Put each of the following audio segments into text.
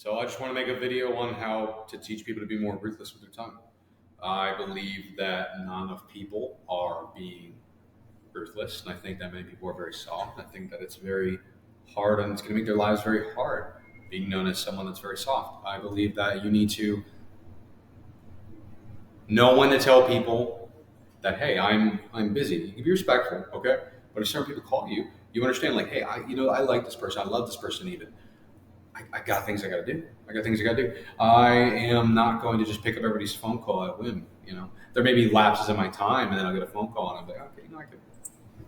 So I just want to make a video on how to teach people to be more ruthless with their time. I believe that not enough people are being ruthless, and I think that many people are very soft. I think that it's very hard, and it's going to make their lives very hard being known as someone that's very soft. I believe that you need to know when to tell people that, hey, I'm busy. You can be respectful, okay? But if certain people call you, you understand, like, hey, I like this person. I love this person even. I got things I got to do. I got things I got to do. I am not going to just pick up everybody's phone call at whim. There may be lapses in my time, and then I'll get a phone call, and I'm like, okay, I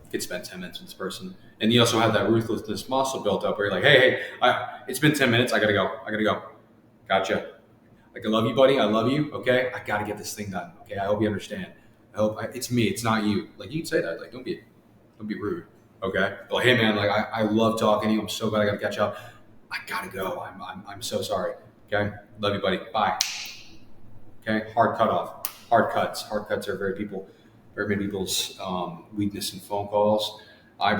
could spend 10 minutes with this person. And you also have that ruthlessness muscle built up, where you're like, hey, it's been 10 minutes. I gotta go. I gotta go. Gotcha. Like, I love you, buddy. I love you. Okay, I gotta get this thing done. Okay, I hope you understand. It's me. It's not you. Like, you can say that. Like, don't be rude. Okay, but like, hey, man. Like, I love talking to you. I'm so glad I gotta catch up. I gotta go. I'm so sorry. Okay. Love you, buddy. Bye. Okay. Hard cutoff. Hard cuts. Hard cuts are very many people's weakness in phone calls. I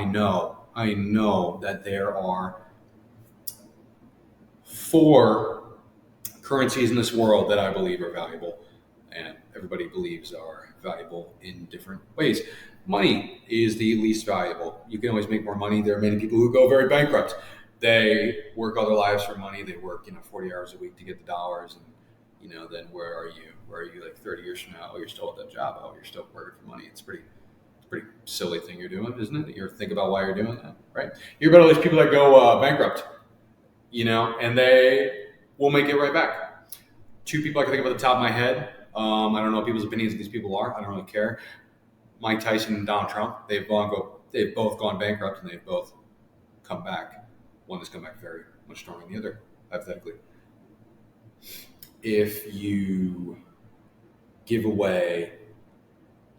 know that there are four currencies in this world that I believe are valuable, and everybody believes are valuable in different ways. Money is the least valuable. You can always make more money. There are many people who go very bankrupt. They work all their lives for money. They work, 40 hours a week to get the dollars, and then where are you? Where are you like 30 years from now? Oh, you're still at that job. Oh, you're still working for money. It's pretty silly thing you're doing, isn't it? You think about why you're doing that, right? You're about all these people that go bankrupt, and they will make it right back. Two people I can think of at the top of my head. I don't know what people's opinions of these people are. I don't really care. Mike Tyson and Donald Trump. They've both gone bankrupt, and they've both come back. One has come back very much stronger than the other, hypothetically. If you give away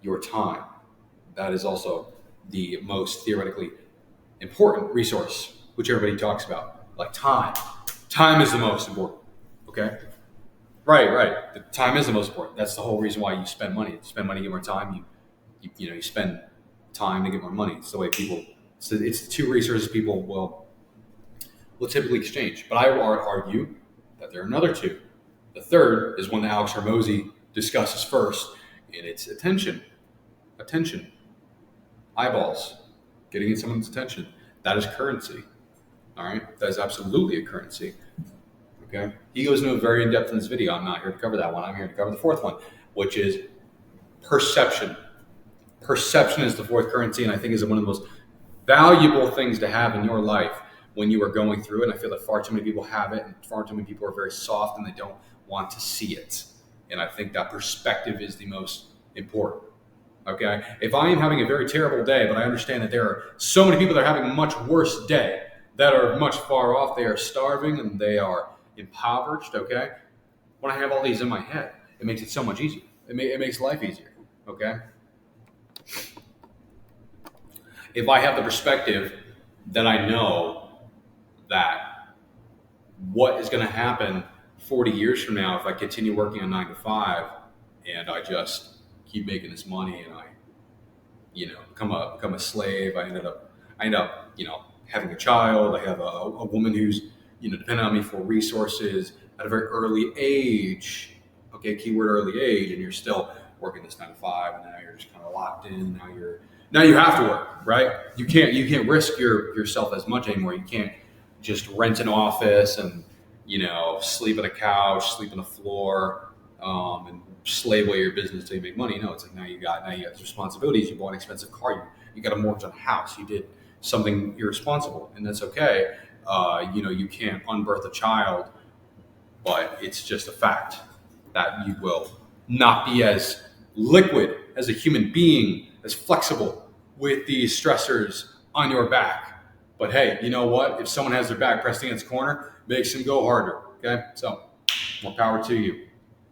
your time, that is also the most theoretically important resource, which everybody talks about. Like time. Time is the most important. Okay? Right. The time is the most important. That's the whole reason why you spend money. You spend money to get more time. You spend time to get more money. It's the way people. It's the two resources people will typically exchange. But I would argue that there are another two. The third is one that Alex Hormozy discusses first, and it's attention. Attention. Eyeballs. Getting someone's attention. That is currency. All right? That is absolutely a currency. Okay? He goes into it very in-depth in this video. I'm not here to cover that one. I'm here to cover the fourth one, which is perception. Perception is the fourth currency, and I think is one of the most valuable things to have in your life when you are going through it. And I feel that far too many people have it, and far too many people are very soft and they don't want to see it. And I think that perspective is the most important. Okay? If I am having a very terrible day, but I understand that there are so many people that are having a much worse day, that are much far off, they are starving and they are impoverished, okay? When I have all these in my head, it makes it so much easier. It makes life easier, okay? If I have the perspective that I know that what is going to happen 40 years from now if I continue working a 9 to 5 and I just keep making this money and I, become a slave, I end up, having a child. I have a woman who's, dependent on me for resources at a very early age. Okay, keyword early age, and you're still working this 9 to 5, and now you're just kind of locked in. Now you have to work, right? You can't risk yourself as much anymore. You can't just rent an office and sleep on a couch, sleep on the floor, and slave away your business till you make money. No, it's like now you got responsibilities. You bought an expensive car. You got a mortgage on a house. You did something irresponsible, and that's okay. You can't unbirth a child, but it's just a fact that you will not be as liquid as a human being, as flexible with these stressors on your back. But hey, you know what? If someone has their back pressed against the corner, makes them go harder. Okay, so more power to you.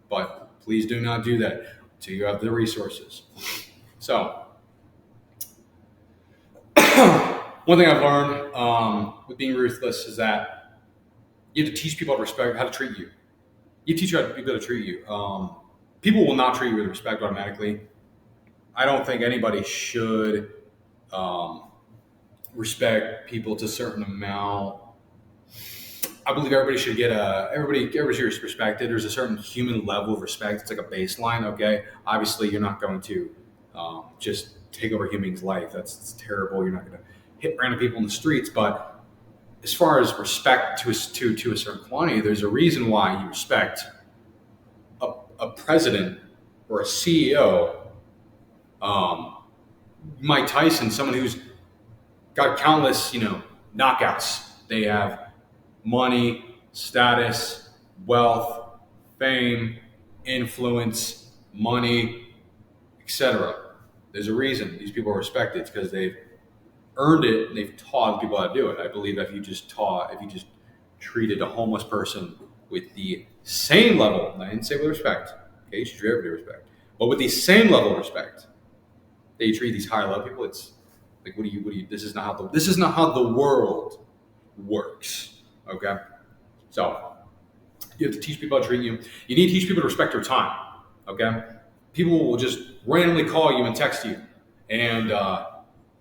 But please do not do that until you have the resources. So one thing I've learned with being ruthless is that you have to teach people how to treat you. You teach people how to treat you. People will not treat you with respect automatically. I don't think anybody should respect people to a certain amount. I believe everybody should get everybody should be respected. There's a certain human level of respect. It's like a baseline. Okay, obviously you're not going to just take over a human's life. That's terrible. You're not going to hit random people in the streets. But as far as respect to a certain quantity, there's a reason why you respect a president or a CEO, um, Mike Tyson, someone who's got countless knockouts. They have money, status, wealth, fame, influence, money, etc. There's a reason these people are respected. It's because they've earned it and they've taught people how to do it. I believe if you just treated a homeless person with the same level, and I didn't say with respect, okay, you should treat everybody with respect, but with the same level of respect that you treat these higher level people, it's like, what do you, this is not how the world works. Okay? So you have to teach people how to treat you. You need to teach people to respect their time. Okay? People will just randomly call you and text you. And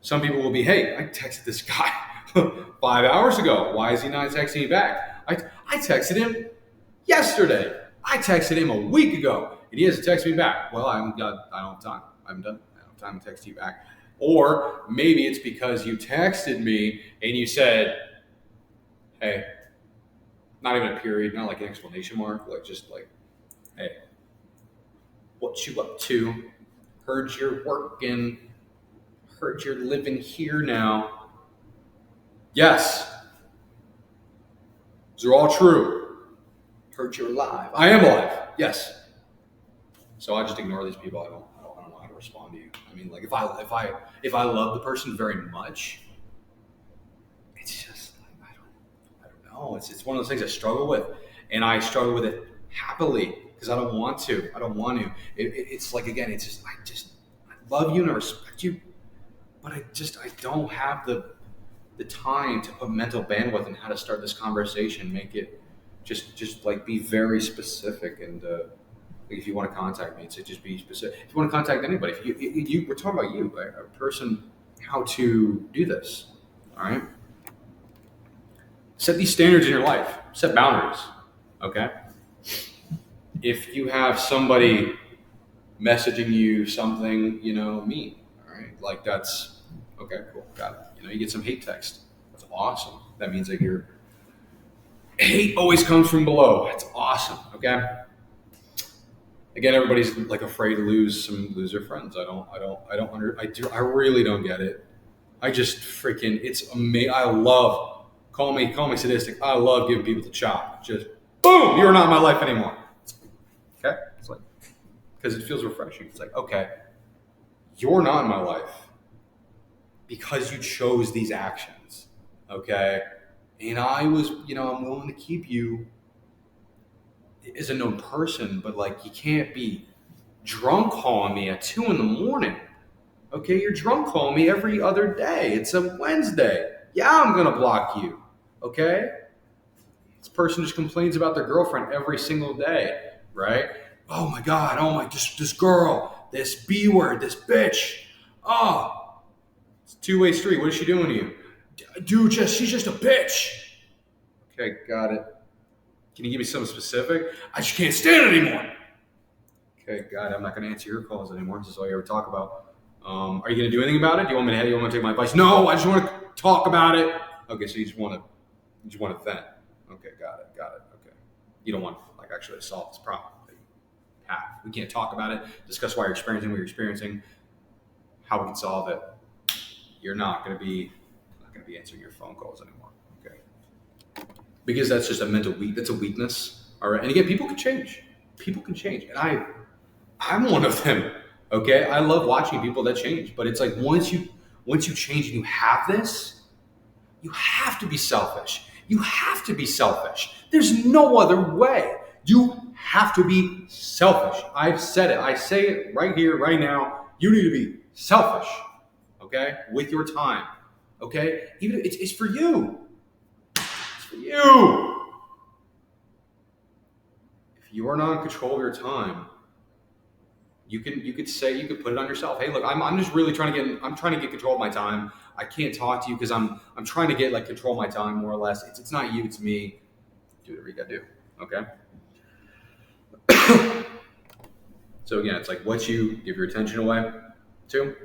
some people will be, hey, I texted this guy 5 hours ago. Why is he not texting me back? I texted him yesterday. I texted him a week ago. And he hasn't texted me back. Well, I don't have time. I don't have time to text you back. Or maybe it's because you texted me and you said, hey, not even a period, not like an exclamation mark, like just like, hey, what you up to? Heard you're working. Heard you're living here now. Yes. These are all true. Heard you're alive. I am alive. Yes. So I just ignore these people. I don't know how to respond to you. I mean, like if I love the person very much, it's just like I don't know. It's one of those things I struggle with, and I struggle with it happily because I don't want to. It's like, again, it's just I love you and I respect you, but I don't have the time to put mental bandwidth in how to start this conversation. Make it just like be very specific and. If you want to contact me, so just be specific. If you want to contact anybody, we're talking about you, a person, how to do this. All right. Set these standards in your life. Set boundaries. Okay. If you have somebody messaging you something, mean, all right, like that's okay, cool, got it. You get some hate text. That's awesome. That means that your hate always comes from below. That's awesome. Okay. Again, everybody's like afraid to lose their friends. I really don't get it. I just freaking, it's amazing. I love, call me sadistic. I love giving people the chop. Just boom, you're not in my life anymore. Okay? It's like, because it feels refreshing. It's like, okay, you're not in my life because you chose these actions. Okay? And I was, I'm willing to keep you as a known person, but like you can't be drunk calling me at 2 a.m. Okay, you're drunk calling me every other day. It's a Wednesday. Yeah, I'm gonna block you. Okay? This person just complains about their girlfriend every single day, right? Oh my God, this girl, this B word, this bitch. Oh, it's a two-way street. What is she doing to you? Dude, she's just a bitch. Okay, got it. Can you give me something specific? I just can't stand it anymore. Okay, God, I'm not going to answer your calls anymore. This is all you ever talk about. Are you going to do anything about it? Do you want me to take my advice? No, I just want to talk about it. Okay, so you just want to vent. Okay, got it. Okay, you don't want to actually solve this problem. We can't talk about it. Discuss why you're experiencing what you're experiencing. How we can solve it. You're not going to be answering your phone calls anymore. Because that's just that's a weakness. All right. And again, people can change. And I'm one of them. Okay. I love watching people that change, but it's like, once you change and you have this, you have to be selfish. There's no other way. You have to be selfish. I've said it. I say it right here, right now. You need to be selfish. Okay. With your time. Okay. Even if it's for you. You. If you are not in control of your time, you could put it on yourself. Hey, look, I'm just really trying to get control of my time. I can't talk to you because I'm trying to get control of my time, more or less. It's not you, it's me. do whatever you gotta do. Okay. So again, it's like what you give your attention away to,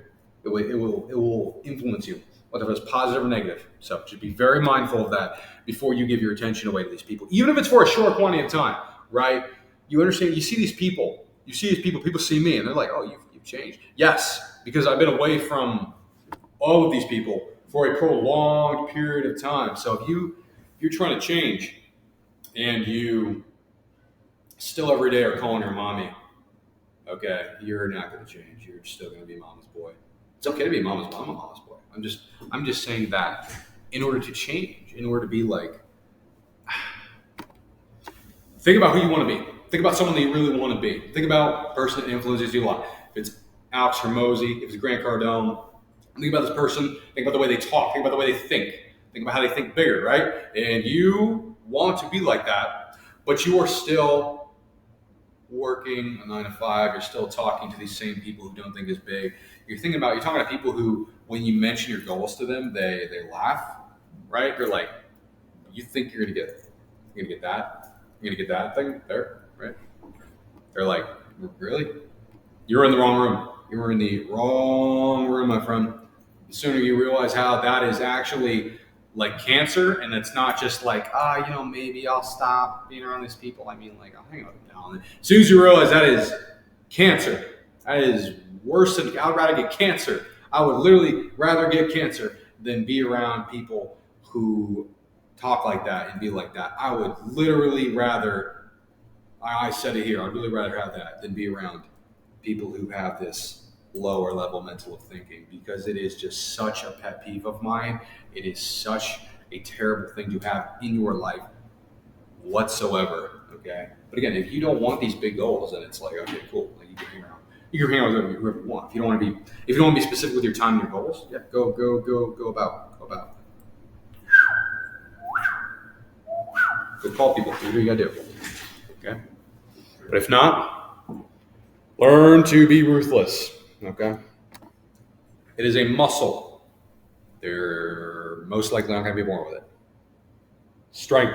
it will influence you, whether it's positive or negative. So just be very mindful of that before you give your attention away to these people, even if it's for a short quantity of time, right? You understand? You see these people. People see me, and they're like, "Oh, you've changed." Yes, because I've been away from all of these people for a prolonged period of time. So if you're trying to change, and you still every day are calling her mommy, okay, you're not going to change. You're still going to be mama's boy. It's okay to be mama's mom, mama's boy. I'm just saying that in order to change, in order to be like, think about who you want to be. Think about someone that you really want to be. Think about a person that influences you a lot. If it's Alex Hormozy, if it's Grant Cardone, think about this person. Think about the way they talk. Think about the way they think. Think about how they think bigger, right? And you want to be like that, but you are still working a 9 to 5, you're still talking to these same people who don't think as big. You're talking about people who, when you mention your goals to them, they laugh, right? They're like, you think you're gonna get that? You're gonna get that thing there, right? They're like, really? You're in the wrong room. You're in the wrong room, my friend. The sooner you realize how that is actually like cancer, and it's not just like, maybe I'll stop being around these people. I mean, like, I'll hang out with them now and then. As soon as you realize that is cancer, that is worse than, I would rather get cancer. I would literally rather get cancer than be around people who talk like that and be like that. I would literally rather, I said it here, I'd really rather have that than be around people who have this lower level mental of thinking, because it is just such a pet peeve of mine. It is such a terrible thing to have in your life whatsoever. Okay. But again, if you don't want these big goals, then it's like, okay, cool. Like you can hang around. You can hang out with whoever you want. If you don't want to be specific with your time and your goals, yeah, go about. Go call people. Do what you gotta do. Okay. But if not, learn to be ruthless. Okay. It is a muscle. They're most likely not going to be born with it. Strength.